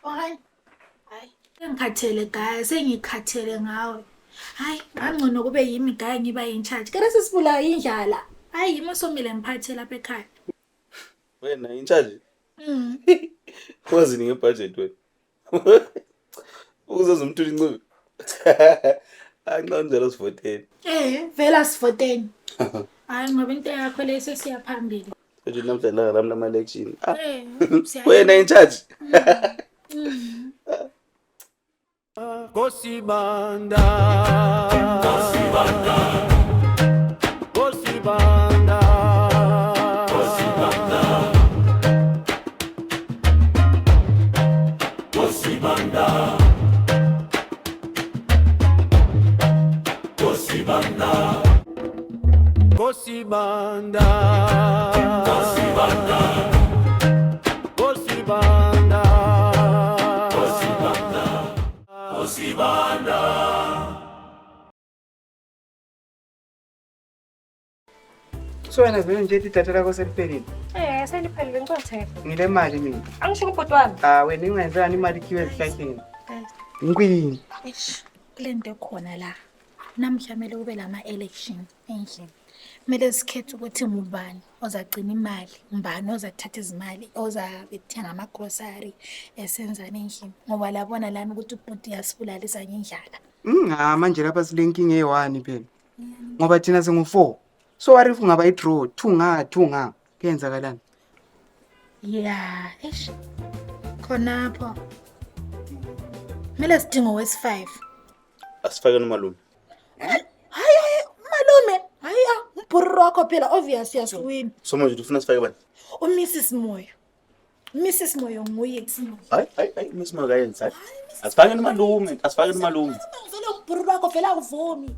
Hayi. Ngikhathele guys, sengikhathele ngawe. Hayi, ngangcono kube yimi guy ngiba in charge. Kale sisibula indlala. Hayi, yimi osomile ngiphathe lapha ekhaya. Wena in charge? Wazi ngebudget wena. Ukuzoza umthula incube. Angiqondi njalo sivoteni. Vela sivoteni. Hayi ngoba into yakho lesi siyaphambili. Nje namhlanje lami lama election. Wena in charge? Kosibanda Kosibanda Kosibanda Kosibanda Kosibanda Kosibanda Kosibanda Kosibanda Kosibanda Kosibanda So wena vele nje idatha lakho seliphelile. Seliphelile ngicothe. Ngile mali mina. Angisho ubhuti wami. Wena ingenzani imali khiwe ezihlahleni? Guys, Ngikwini? kule nto ekhona la. Namhla kumele kube lama election endlini. Kumele sikhethe ukuthi ngubani ozagcina imali, ngubani ozathatha izimali, ozabethenga ama grocery esenzana endlini. Ngoba labona lana ukuthi ubhuti yasibulalisa ngendlala. Manje lapha sile nkinga e1 phela. Ngoba thina singu4. So what if ungaba i-draw 2 nga kuyenzakalani? Yeah, khonapho. Kumele sidinge owesi5. Asifake nomalume. Hayi malume. Hayi umbhuru wakho phela obvious yasiwina. So manje ufuna sifake bani? uMrs Moyo. Mrs Moyo nguye kusimo. Hayi Miss Magayenza. Asifake nomalume, asifake nomalume. Vele umbhuru wakho vele akuvumi.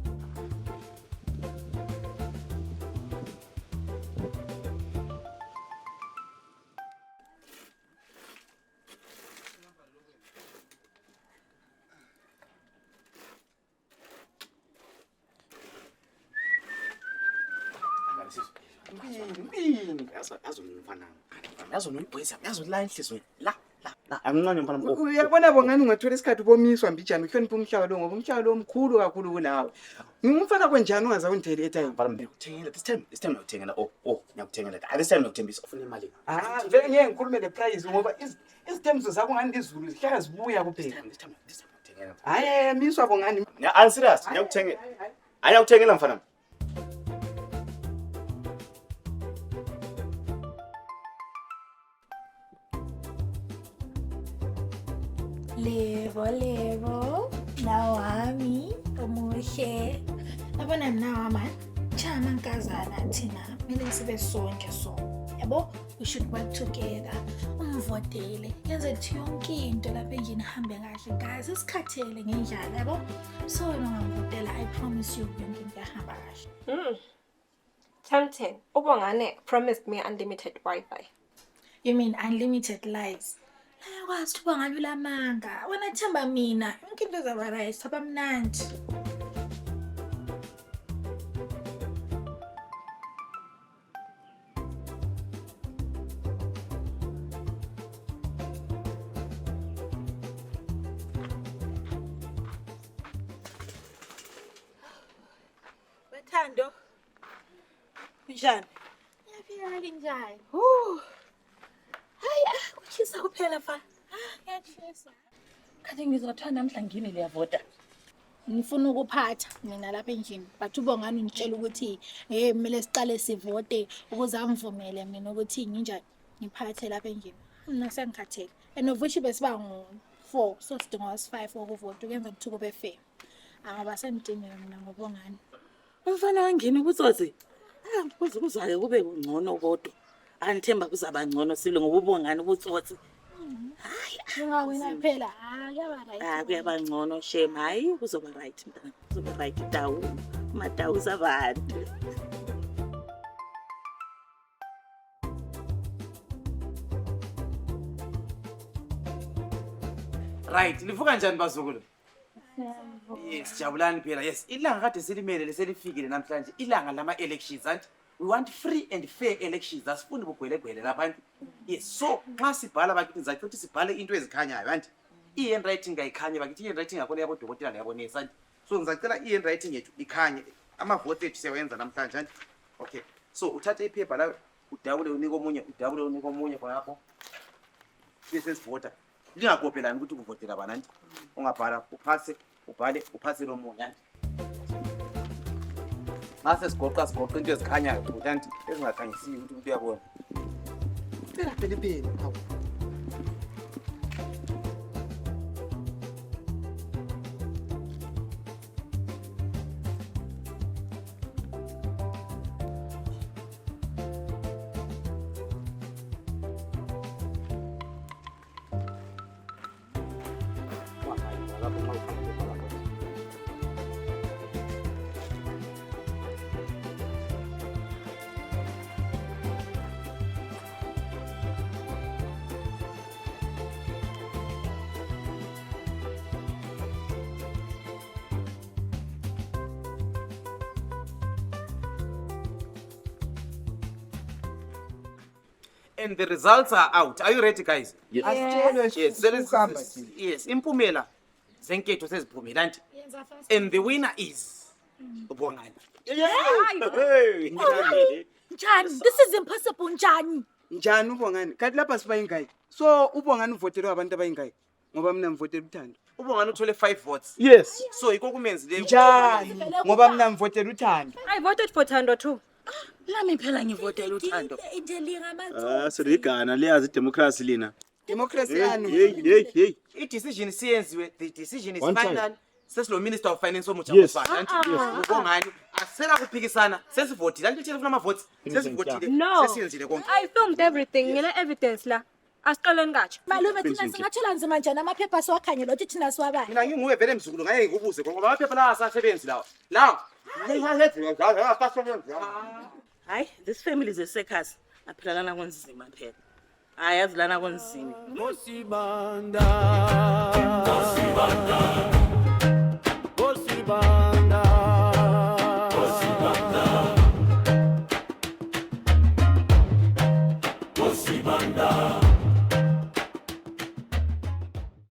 Uyabona bongani ungathola isikhathi ubomiswa mbijana uhlonipha umhlaba lo ngoba umhlaba lo mkhulu kakhulu kunawe. Ngimfana kwenjani ungazawunitheli etime? This time ngiyakuthengela. Ngiyakuthengela. This time ngiyakuthembisa ufuna imali. Vele ngeke ngikhulume le price ngoba izithembiso zakho ngani lizulu zihlala zibuya kuphela. This time ngiyakuthengela. Hayi miswa bongani. I'm serious. Ngiyakuthengela. Ayakuthengela mfana. Levo, nawami, omuhle. Yabona nawa man, chama nkazana thina, kumele sibe sonke so. Yabo, we should work together. Umvotele, yenze kuthi yonke into lapha endlini ihambe kahle guys. Isikhathele ngendlala, yabo. So wena ungangivotela, I promise you yonke into iyahamba kahle. Chamten, ubongane promised me unlimited Wi-Fi. You mean unlimited lies? Ayakwazi ukuba ngabe lamanga. Wena themba mina, yonke into izaba right, saba mnandi. Wethando. Njani? Yaphila njani? Hayi kuchisa kuphela fa. Ngiyashisa. Kanti ngizothiwa namhla ngini liyavota. Ngifuna ukuphatha mina lapha endlini. But ubongani ngitshela ukuthi kumele siqale sivote ukuze amvumele mina ukuthi nginjani ngiphathe lapha endlini. Mina sengikhathele. And of which besiba ngo4 so sidinga was5 ukuvota kuyenza ukuthi kube fair. Ngoba sengidingile mina ngobongani. Umfana wangini ubutsotsi. Kuze kuzake kube ngcono kodwa. Anithemba kuzaba ngcono silo ngoba ubongani ubutsotsi. Hayi, ngawina phela. Kuyaba right. Kuyaba ngcono shame. Hayi kuzoba right mntana. Kuzoba right dawu. Madawu zabantu. Right, livuka njani bazukulu? Yes, jabulani phela. Yes, ilanga kade selimele leselifikile namhlanje. Ilanga lama elections anti we want free and fair elections. Asifuni bugwele-gwele lapha. Yes, so nxa sibhala bakithi ngizathi ukuthi sibhale into ezikhanyayo anti. I-handwriting ayikhanyi bakithi i-handwriting yakhona yabodokotela neyabonesi anti. So ngizacela i-handwriting yethu ikhanye. Amavote ethu siyawenza namhlanje anti. Okay. So uthathe iphepha la udabule unike omunye khonapho. Bese sivota. Lingakophelani ukuthi ukuvotela bani anti. Ungabhala uphase lo munye anti. Mase sigoqa into ezikhanyayo ukuthi anti ezingakhanyisiyo ukuthi umuntu uyabona. Phela phela ipeni hawu. And the results are out. Are you ready, guys? Asitshelwe Yes. Impumela zenketho seziphumile anti. Yenza fast. And the winner is Ubongani. Njani? This is impossible njani? njani ubongani kanti lapha sibayingayi so ubongani uvotelwe abantu abayingayi ngoba mina ngivotela uthando Ubongani uthole 5 votes. Yes. So yiko kumenzileyo. njani ngoba mina ngivotela uthando I voted for Thando too. Lami phela ngivotela uthando. Sirigana liyazi democracy lina. democracy yanu Hey. I-decision siyenziwe, the decision is One time. final. Sesilo Minister of Finance omutsha Yes. ngosana anti. Ubongani asela kuphikisana sesivotile anti thina ufuna ama-votes sesivotile No. sesiyenzile konke. I filmed everything. Ngile evidence la. Asiqaleni katsho. Malume thina singathela nzima njani amaphepha siwakhanyela ukuthi thina siwabani. Mina nginguwe vele mzukulu ngaye ngikubuze ngoba amaphepha lawa asasebenzi lawa. Hayi, this family is a circus. Aphila lana kunzima phela. Hayi yazi lana kunzima. Nosibanda.